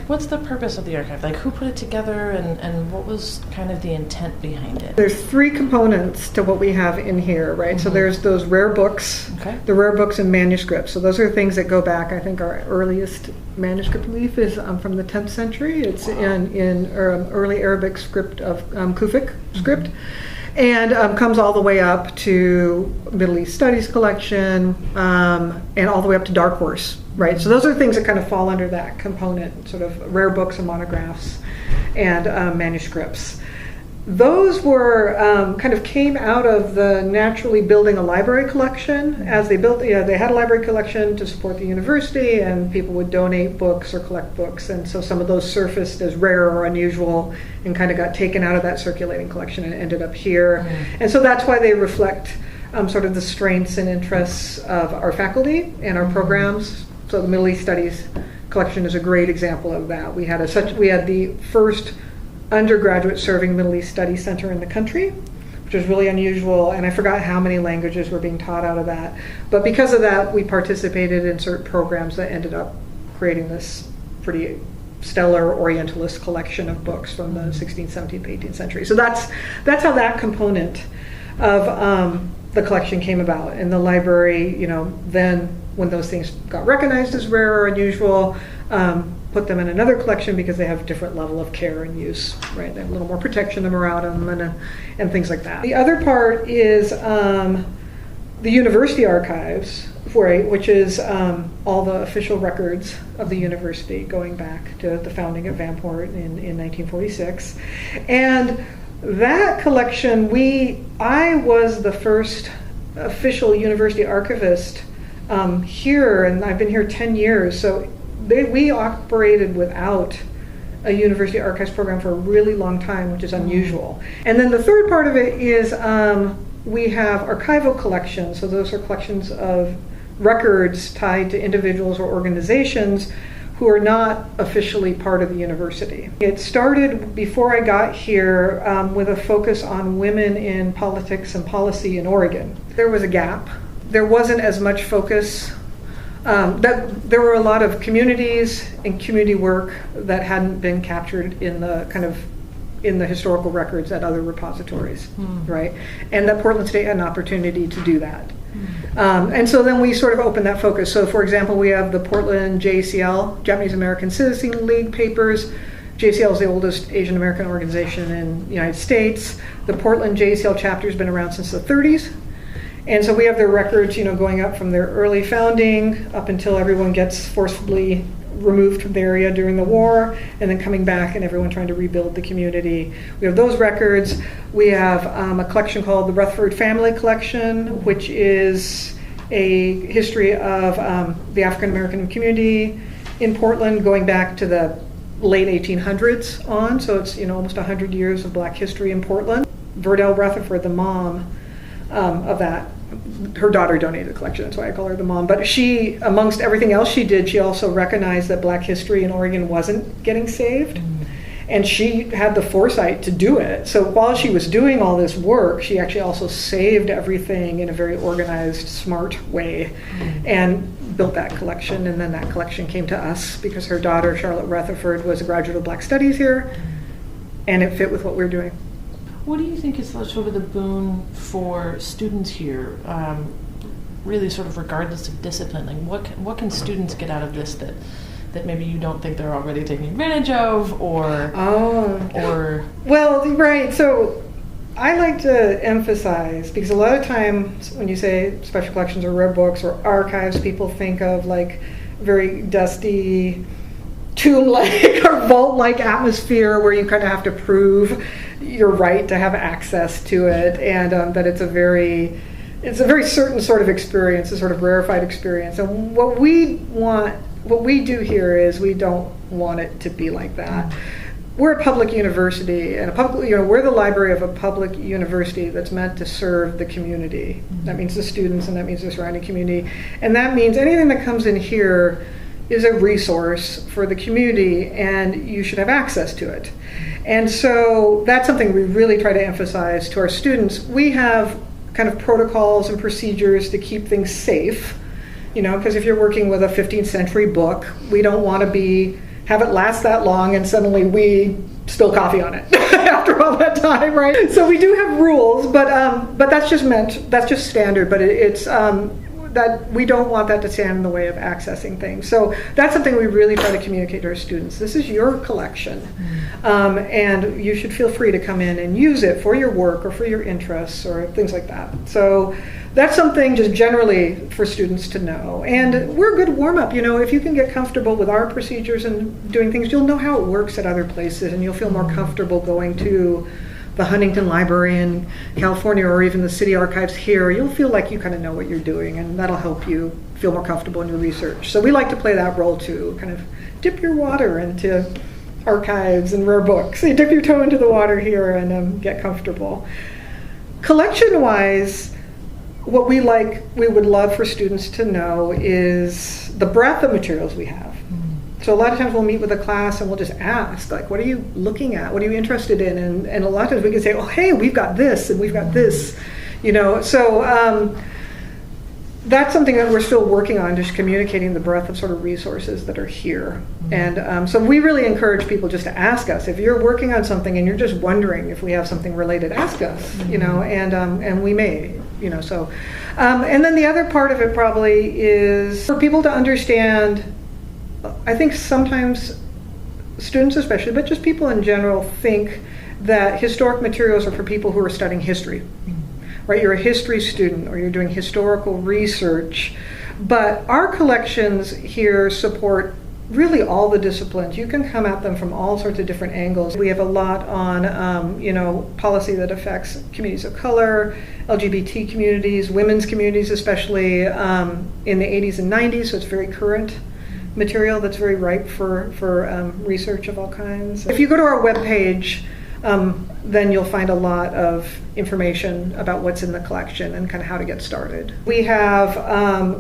What's the purpose of the archive? Like, who put it together, and what was kind of the intent behind it? There's three components to what we have in here, right? So there's those rare books, the rare books and manuscripts. So those are things that go back. I think our earliest manuscript belief is from the 10th century. It's in early Arabic script of Kufic script. And comes all the way up to Middle East Studies collection, and all the way up to Dark Horse, right? So those are things that kind of fall under that component, sort of rare books and monographs and manuscripts. Those were kind of came out of the naturally building a library collection. As they built, they had a library collection to support the university, and people would donate books or collect books, and so some of those surfaced as rare or unusual and kind of got taken out of that circulating collection and ended up here. And so that's why they reflect sort of the strengths and interests of our faculty and our programs. So the Middle East Studies collection is a great example of that. We had the first undergraduate serving Middle East Studies Center in the country, which was really unusual, and I forgot how many languages were being taught out of that. But because of that, we participated in certain programs that ended up creating this pretty stellar Orientalist collection of books from the 16th, 17th, 18th century. So that's how that component of the collection came about. And the library, then when those things got recognized as rare or unusual, put them in another collection because they have a different level of care and use, right? They have a little more protection around them and things like that. The other part is the University Archives, which is all the official records of the university going back to the founding of Vanport in 1946. And that collection, I was the first official university archivist here, and I've been here 10 years, so we operated without a university archives program for a really long time, which is unusual. And then the third part of it is we have archival collections. So those are collections of records tied to individuals or organizations who are not officially part of the university. It started before I got here with a focus on women in politics and policy in Oregon. There was a gap. There wasn't as much focus. There were a lot of communities and community work that hadn't been captured in the historical records at other repositories, right? And that Portland State had an opportunity to do that. And so then we sort of opened that focus. So for example, we have the Portland JACL, Japanese American Citizen League papers. JACL is the oldest Asian American organization in the United States. The Portland JACL chapter has been around since the 30s. And so we have their records, going up from their early founding up until everyone gets forcibly removed from the area during the war, and then coming back and everyone trying to rebuild the community. We have those records. We have a collection called the Rutherford Family Collection, which is a history of the African American community in Portland going back to the late 1800s on. So it's almost 100 years of Black history in Portland. Verdell Rutherford, the mom of that, her daughter donated the collection, that's why I call her the mom. But she, amongst everything else she did, she also recognized that Black history in Oregon wasn't getting saved. And she had the foresight to do it. So while she was doing all this work, she actually also saved everything in a very organized, smart way and built that collection. And then that collection came to us because her daughter, Charlotte Rutherford, was a graduate of Black Studies here, and it fit with what we're doing. What do you think is sort of the boon for students here, really sort of regardless of discipline? Like what can students get out of this that maybe you don't think they're already taking advantage of, or well, right. So I like to emphasize, because a lot of times when you say special collections or rare books or archives, people think of like very dusty, tomb-like or vault-like atmosphere where you kind of have to prove your right to have access to it, and that it's a very certain sort of experience, a sort of rarefied experience. And what we do here is we don't want it to be like that. We're a public university, and we're the library of a public university that's meant to serve the community. That means the students, and that means the surrounding community, and that means anything that comes in here is a resource for the community, and you should have access to it. And so that's something we really try to emphasize to our students. We have kind of protocols and procedures to keep things safe, because if you're working with a 15th century book, we don't want to be have it last that long and suddenly we spill coffee on it after all that time, right? So we do have rules, but that's just standard, but it's that we don't want that to stand in the way of accessing things. So that's something we really try to communicate to our students. This is your collection, and you should feel free to come in and use it for your work or for your interests or things like that. So that's something just generally for students to know. And we're a good warm-up. If you can get comfortable with our procedures and doing things, you'll know how it works at other places, and you'll feel more comfortable going to the Huntington Library in California or even the city archives here. You'll feel like you kind of know what you're doing, and that'll help you feel more comfortable in your research. So we like to play that role too, kind of dip your water into archives and rare books. You dip your toe into the water here and get comfortable. Collection-wise, what we would love for students to know is the breadth of materials we have. So a lot of times we'll meet with a class and we'll just ask, like, what are you looking at? What are you interested in? And a lot of times we can say, oh, hey, we've got this and we've got this, So that's something that we're still working on, just communicating the breadth of sort of resources that are here. And so we really encourage people just to ask us. If you're working on something and you're just wondering if we have something related, ask us, and we may, so. And then the other part of it probably is for people to understand. I think sometimes students especially, but just people in general, think that historic materials are for people who are studying history, right? You're a history student or you're doing historical research, but our collections here support really all the disciplines. You can come at them from all sorts of different angles. We have a lot on, policy that affects communities of color, LGBT communities, women's communities, especially in the 80s and 90s, so it's very current material that's very ripe for research of all kinds. If you go to our webpage, then you'll find a lot of information about what's in the collection and kind of how to get started. We have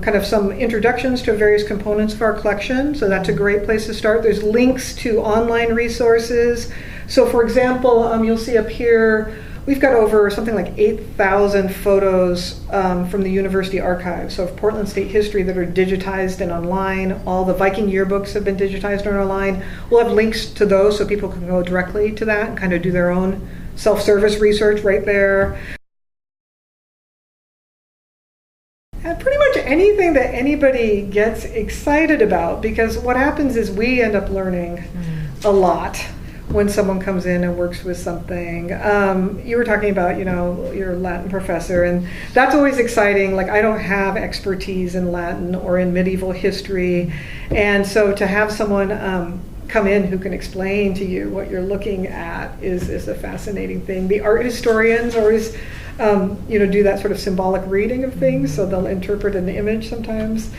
kind of some introductions to various components of our collection, so that's a great place to start. There's links to online resources. So for example, you'll see up here, we've got over something like 8,000 photos from the University Archives, so of Portland State history that are digitized and online. All the Viking yearbooks have been digitized and online. We'll have links to those so people can go directly to that and kind of do their own self-service research right there. And pretty much anything that anybody gets excited about, because what happens is we end up learning a lot when someone comes in and works with something. You were talking about, your Latin professor, and that's always exciting. Like, I don't have expertise in Latin or in medieval history, and so to have someone come in who can explain to you what you're looking at is a fascinating thing. The art historians always do that sort of symbolic reading of things, so they'll interpret an image sometimes.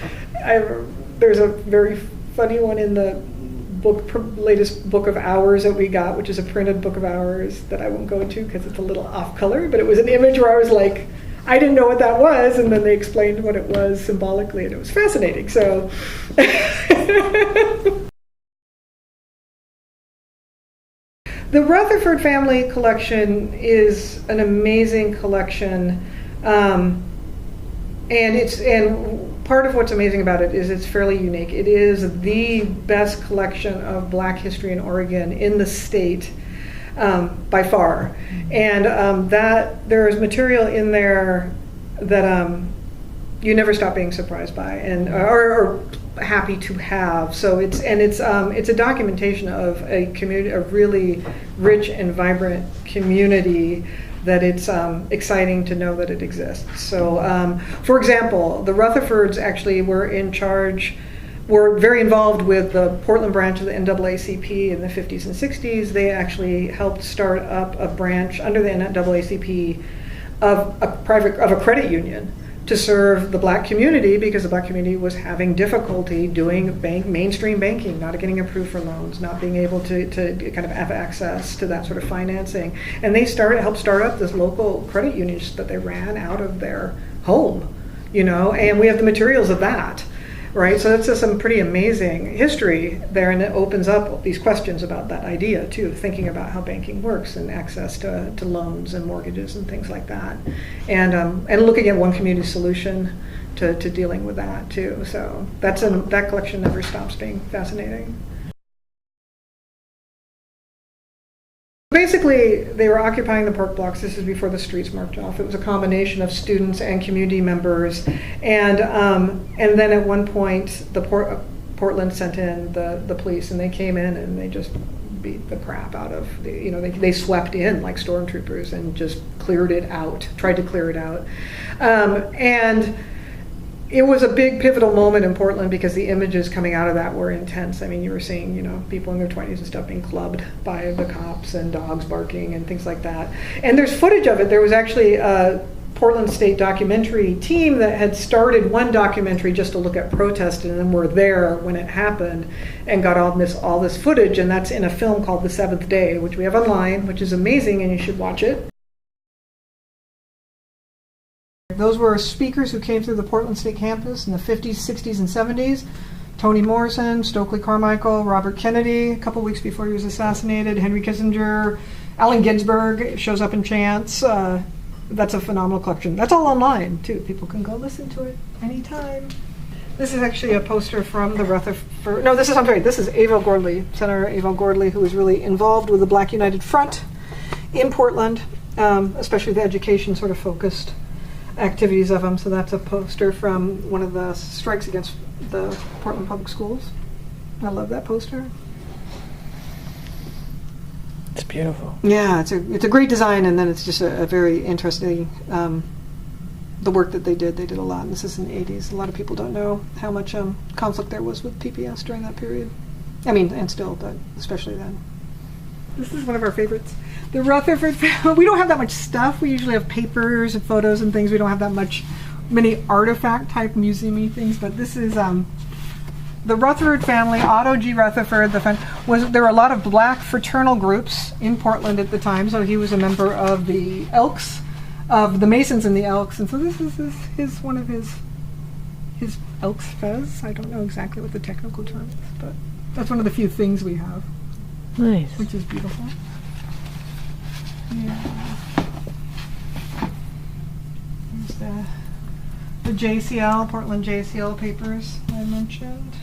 There's a very funny one in the latest book of hours that we got, which is a printed book of hours that I won't go into because it's a little off color, but it was an image where I was like, I didn't know what that was, and then they explained what it was symbolically, and it was fascinating. So the Rutherford family collection is an amazing collection, and part of what's amazing about it is it's fairly unique. It is the best collection of Black history in Oregon in the state by far, and that there is material in there that you never stop being surprised by and or happy to have. So it's a documentation of a community, a really rich and vibrant community, that it's exciting to know that it exists. So, for example, the Rutherfords actually were very involved with the Portland branch of the NAACP in the 50s and 60s. They actually helped start up a branch under the NAACP of a credit union to serve the Black community, because the Black community was having difficulty doing mainstream banking, not getting approved for loans, not being able to kind of have access to that sort of financing. And they helped start up this local credit union that they ran out of their home, and we have the materials of that, right? So that's just some pretty amazing history there, and it opens up these questions about that idea too, thinking about how banking works and access to loans and mortgages and things like that, and looking at one community solution to dealing with that too. So that collection never stops being fascinating. basically, they were occupying the park blocks. This is before the streets marked off. It was a combination of students and community members. And then at one point, Portland sent in the police, and they came in and they just beat the crap out of they swept in like stormtroopers and just cleared it out, tried to clear it out. And it was a big pivotal moment in Portland because the images coming out of that were intense. I mean, you were seeing, people in their 20s and stuff being clubbed by the cops and dogs barking and things like that. And there's footage of it. There was actually a Portland State documentary team that had started one documentary just to look at protest, and then were there when it happened and got all this footage. And that's in a film called The Seventh Day, which we have online, which is amazing, and you should watch it. Those were speakers who came through the Portland State campus in the 50s, 60s, and 70s. Toni Morrison, Stokely Carmichael, Robert Kennedy, a couple weeks before he was assassinated, Henry Kissinger, Allen Ginsberg shows up in chants. That's a phenomenal collection. That's all online, too. People can go listen to it anytime. This is actually a poster from the Rutherford... No, this is Avell Gordley, Senator Avell Gordley, who was really involved with the Black United Front in Portland, especially the education sort of focused activities of them. So that's a poster from one of the strikes against the Portland Public Schools. I love that poster. It's beautiful. Yeah, it's a great design, and then it's just a very interesting, the work that they did a lot, and this is in the 80s. A lot of people don't know how much conflict there was with PPS during that period. I mean, and still, but especially then. This is one of our favorites. The Rutherford family. We don't have that much stuff. We usually have papers and photos and things. We don't have that many artifact type museum-y things, but this is the Rutherford family. Otto G. Rutherford. There were a lot of black fraternal groups in Portland at the time, so he was a member of the Elks, of the Masons and the Elks, and so this is one of his Elks fez. I don't know exactly what the technical term is, but that's one of the few things we have. Nice. Which is beautiful. Yeah. There's the JCL, Portland JCL papers I mentioned.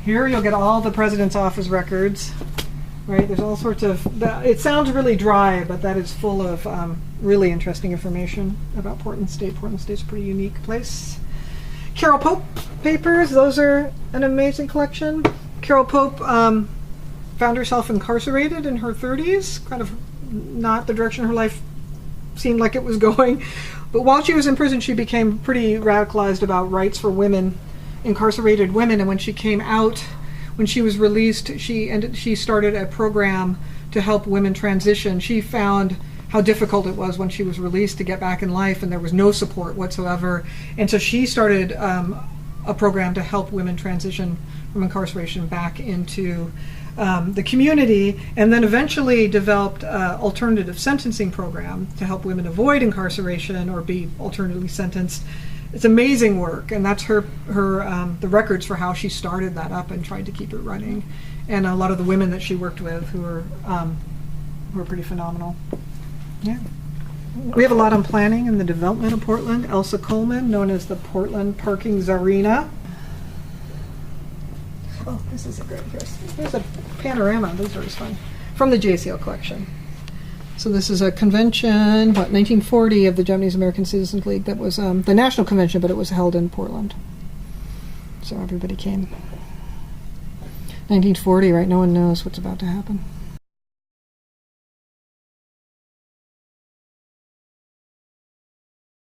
Here you'll get all the President's Office records, right? There's all sorts of, it sounds really dry, but that is full of really interesting information about Portland State. Portland State's a pretty unique place. Carol Pope papers, those are an amazing collection. Carol Pope found herself incarcerated in her 30s, kind of not the direction her life seemed like it was going. But while she was in prison, she became pretty radicalized about rights for women, incarcerated women. And when she came out, when she was released, she started a program to help women transition. She found how difficult it was when she was released to get back in life, and there was no support whatsoever. And so she started a program to help women transition from incarceration back into the community, and then eventually developed an alternative sentencing program to help women avoid incarceration or be alternatively sentenced. It's amazing work, and that's her the records for how she started that up and tried to keep it running. And a lot of the women that she worked with who were pretty phenomenal. Yeah. We have a lot on planning and the development of Portland. Elsa Coleman, known as the Portland Parking Czarina. Oh, this is a great, here's a panorama, those are always fun, from the JCL collection. So this is a convention, 1940, of the Japanese American Citizens League. That was the national convention, but it was held in Portland. So everybody came. 1940, right? No one knows what's about to happen.